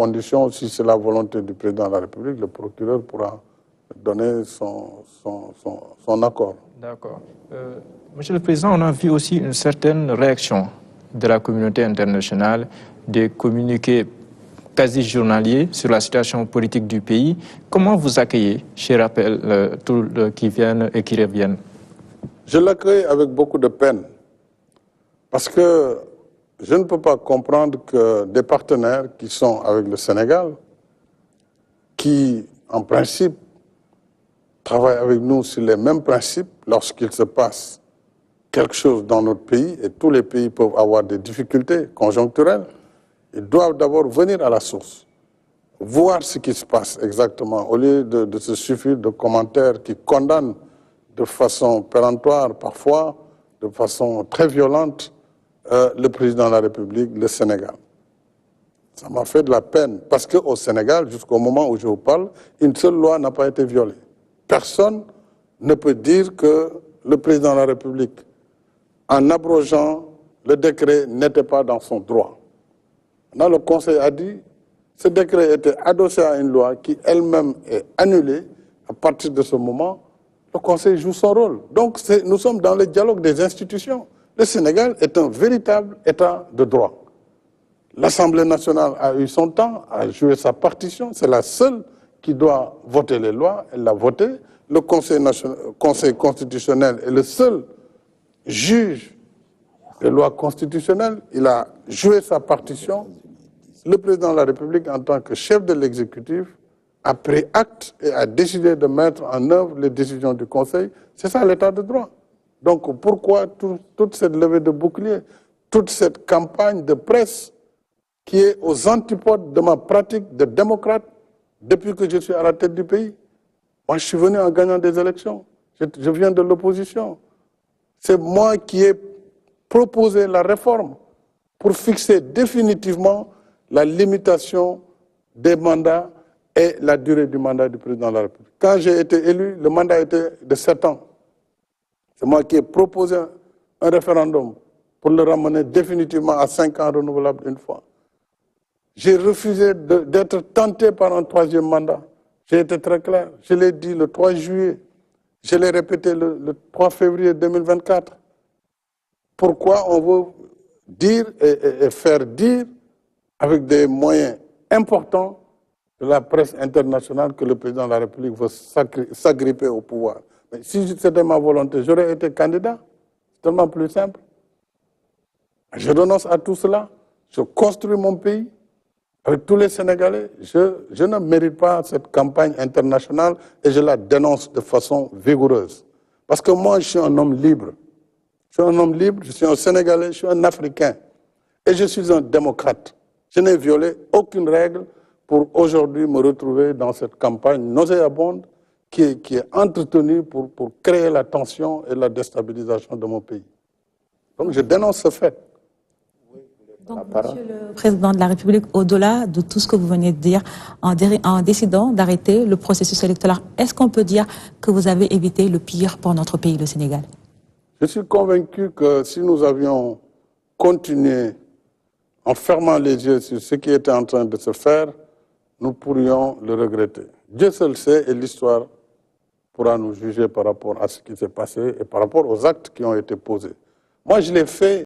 conditions, si c'est la volonté du président de la République, le procureur pourra donner son accord. D'accord. Monsieur le Président, on a vu aussi une certaine réaction de la communauté internationale, des communiqués quasi journaliers sur la situation politique du pays. Comment vous accueillez, je rappelle, tous qui viennent et qui reviennent? Je l'accueille avec beaucoup de peine, parce que je ne peux pas comprendre que des partenaires qui sont avec le Sénégal, qui, en principe, travaillent avec nous sur les mêmes principes, lorsqu'il se passe quelque chose dans notre pays, et tous les pays peuvent avoir des difficultés conjoncturelles, ils doivent d'abord venir à la source, voir ce qui se passe exactement, au lieu de se suffire de commentaires qui condamnent de façon péremptoire, parfois, de façon très violente, le président de la République, le Sénégal. Ça m'a fait de la peine, parce qu'au Sénégal, jusqu'au moment où je vous parle, une seule loi n'a pas été violée. Personne ne peut dire que le président de la République, en abrogeant le décret, n'était pas dans son droit. Là, le Conseil a dit que ce décret était adossé à une loi qui elle-même est annulée. À partir de ce moment, le Conseil joue son rôle. Donc, nous sommes dans le dialogue des institutions. Le Sénégal est un véritable État de droit. L'Assemblée nationale a eu son temps, a joué sa partition. C'est la seule qui doit voter les lois. Elle l'a voté. Le Conseil constitutionnel est le seul juge des lois constitutionnelles. Il a joué sa partition. Le président de la République, en tant que chef de l'exécutif, a pris acte et a décidé de mettre en œuvre les décisions du Conseil. C'est ça l'état de droit. Donc pourquoi toute cette levée de bouclier, toute cette campagne de presse qui est aux antipodes de ma pratique de démocrate depuis que je suis à la tête du pays? Moi, je suis venu en gagnant des élections. Je viens de l'opposition. C'est moi qui ai proposé la réforme pour fixer définitivement la limitation des mandats et la durée du mandat du président de la République. Quand j'ai été élu, le mandat était de 7 ans. C'est moi qui ai proposé un référendum pour le ramener définitivement à 5 ans renouvelable une fois. J'ai refusé d'être tenté par un 3e mandat. J'ai été très clair. Je l'ai dit le 3 juillet. Je l'ai répété le 3 février 2024. Pourquoi on veut dire et faire dire avec des moyens importants de la presse internationale que le président de la République veut s'agripper au pouvoir? Mais si c'était ma volonté, j'aurais été candidat. C'est tellement plus simple. Je renonce à tout cela. Je construis mon pays avec tous les Sénégalais. Je ne mérite pas cette campagne internationale et je la dénonce de façon vigoureuse. Parce que moi, je suis un homme libre. Je suis un homme libre, je suis un Sénégalais, je suis un Africain. Et je suis un démocrate. Je n'ai violé aucune règle pour aujourd'hui me retrouver dans cette campagne nauséabonde qui est entretenue pour créer la tension et la déstabilisation de mon pays. Donc je dénonce ce fait. Donc, Monsieur le Président de la République, au-delà de tout ce que vous venez de dire, en décidant d'arrêter le processus électoral, est-ce qu'on peut dire que vous avez évité le pire pour notre pays, le Sénégal? Je suis convaincu que si nous avions continué en fermant les yeux sur ce qui était en train de se faire, nous pourrions le regretter. Dieu seul sait et l'histoire pourra nous juger par rapport à ce qui s'est passé et par rapport aux actes qui ont été posés. Moi, je l'ai fait